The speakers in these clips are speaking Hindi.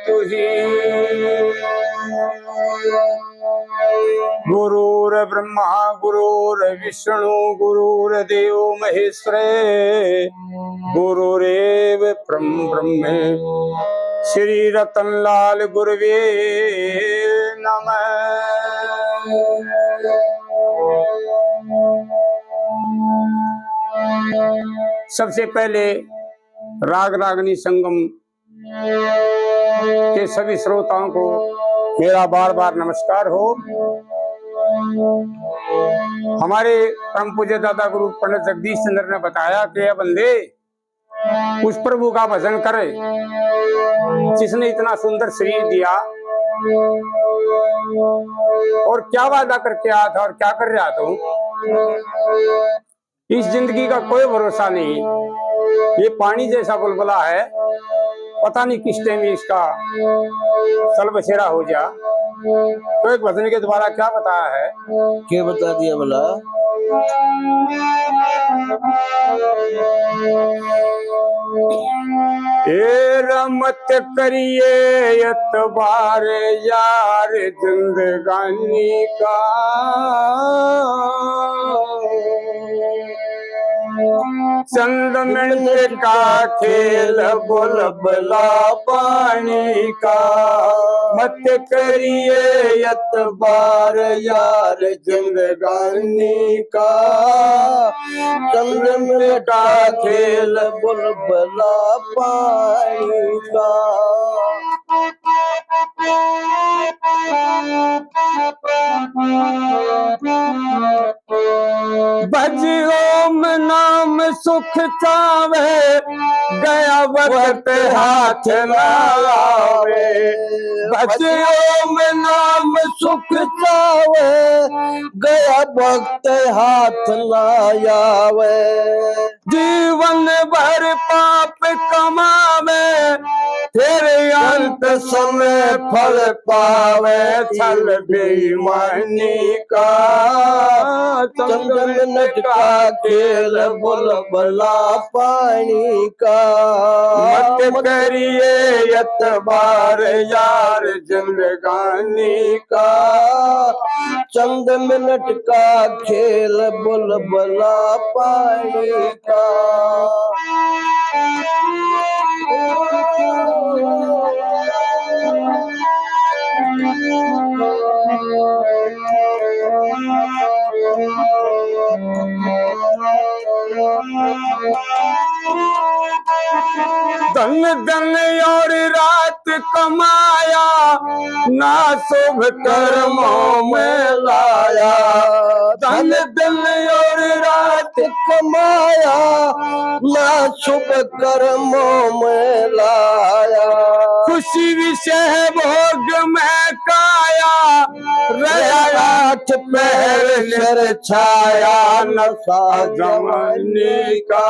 तुही। गुरुर्ब्रह्मा गुरुर्विष्णु गुरुर्देव महेश्वर गुरुरेव ब्रह्म श्री रतनलाल गुरुवे नमः। सबसे पहले राग रागनी संगम के सभी श्रोताओं को मेरा बार बार नमस्कार हो। हमारे परम पूज्य दादा गुरु पंडित जगदीश चंद्र ने बताया कि बंदे उस प्रभु का भजन करे जिसने इतना सुंदर शरीर दिया और क्या वादा करके आया था और क्या कर रहा था। इस जिंदगी का कोई भरोसा नहीं, ये पानी जैसा बुलबुला है, पता नहीं किस टाइम इसका सल बसेरा हो जा। तो एक भजन के द्वारा क्या बताया है, क्या बता दिया बोला। ए रमत करिए एतबार यार जिंदगानी का, चंद मिनट का खेल बुलबुला पानी का। मत करिए एतबार यार जिंदगानी का, चंद मिनट का खेल बुलबुला पानी का। भज ओम नाम सुख चावे, गया वक्त हाथ लावे। भज ओम नाम सुख चावे, गया वक्त हाथ लायावे। जीवन भर पाप कमावे, फिर अंत समय फल पावे। छल बेईमानी का, चंद मिनट का खेल बुलबुला पानी का। मत करिए एतबार यार जिंदगानी का, चंद मिनट का खेल बुलबुला पानी का। धन धन और रात कमाया, ना शुभ कर्मों में लाया। धन धन और रात कमाया, ना शुभ कर्मों में लाया। खुशी विषय भोग में काया, आठ पहर सर छाया। नशा जमाने का,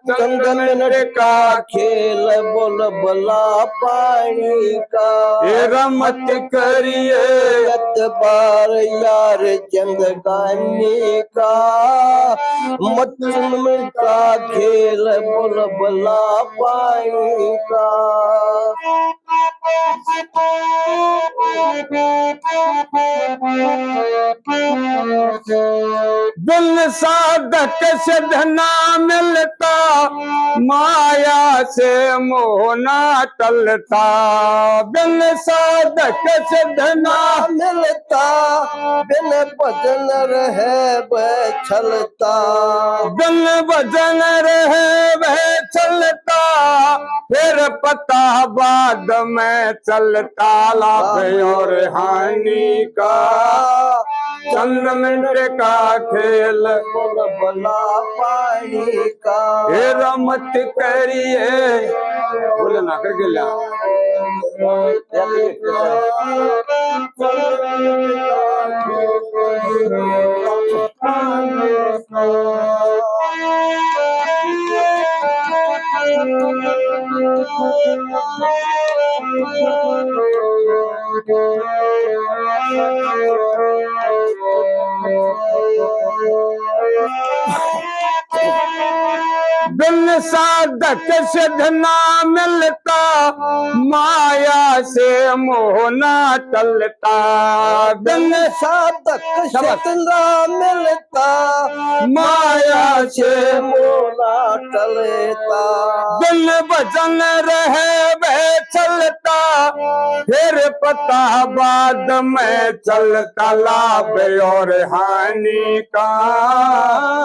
चंद मिनट का खेल बुलबुला पानी का। रमत करिए एतबार यार जिंदगानी का, मत मिनट का खेल बुलबुला पानी का। दिल साधक से धना मिलता, माया से मोह ना टलता। दिल साधक से धना मिलता, बिन भजन रहे वह चलता। बिन भजन रहे वह चलता, फिर पता बाद में चलता। लाभ और हानि का, चंद मिनट का खेल बुलबुला पानी का। रमत करिए बोले ना करके ला। बिन साधक सिद्ध ना मिलता, माया से मोह ना टलता। बिन साधक शाबाश। सिद्ध मिलता, माया से मोला टलता। बिन भजन रहे वह चलता, फिर पता बाद में चलता। लाभ और हानि का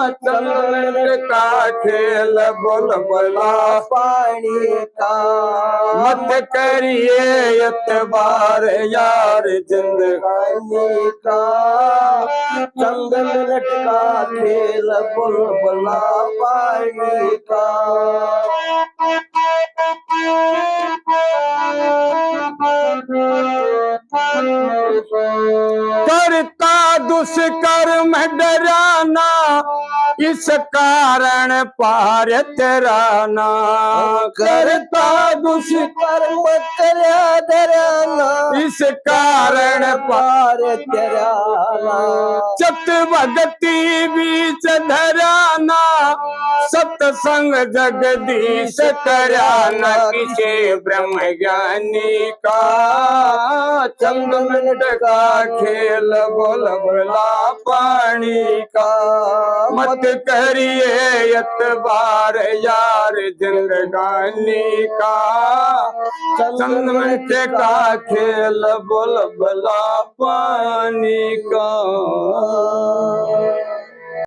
चंद्र का खेल बुलबुला पानी का। मत करिए एतबार यार जिंदगानी जिंदगानी का चंद मिनट का खेल बुलबुला पानी का। करता दुष्कर्म डराना, इस कारण पार तराना। करता दुष्कर्म करया डराना, इस कारण पार तराना। चत भगति बीच धराना, सत्संग जगदीश कराना। किसे ब्रह्म ज्ञानी का चंद मिनट का खेल बुलबुला पानी का। मत करिए एतबार यार जिंदगानी का, चंद मिनट का खेल बुलबुला पानी का।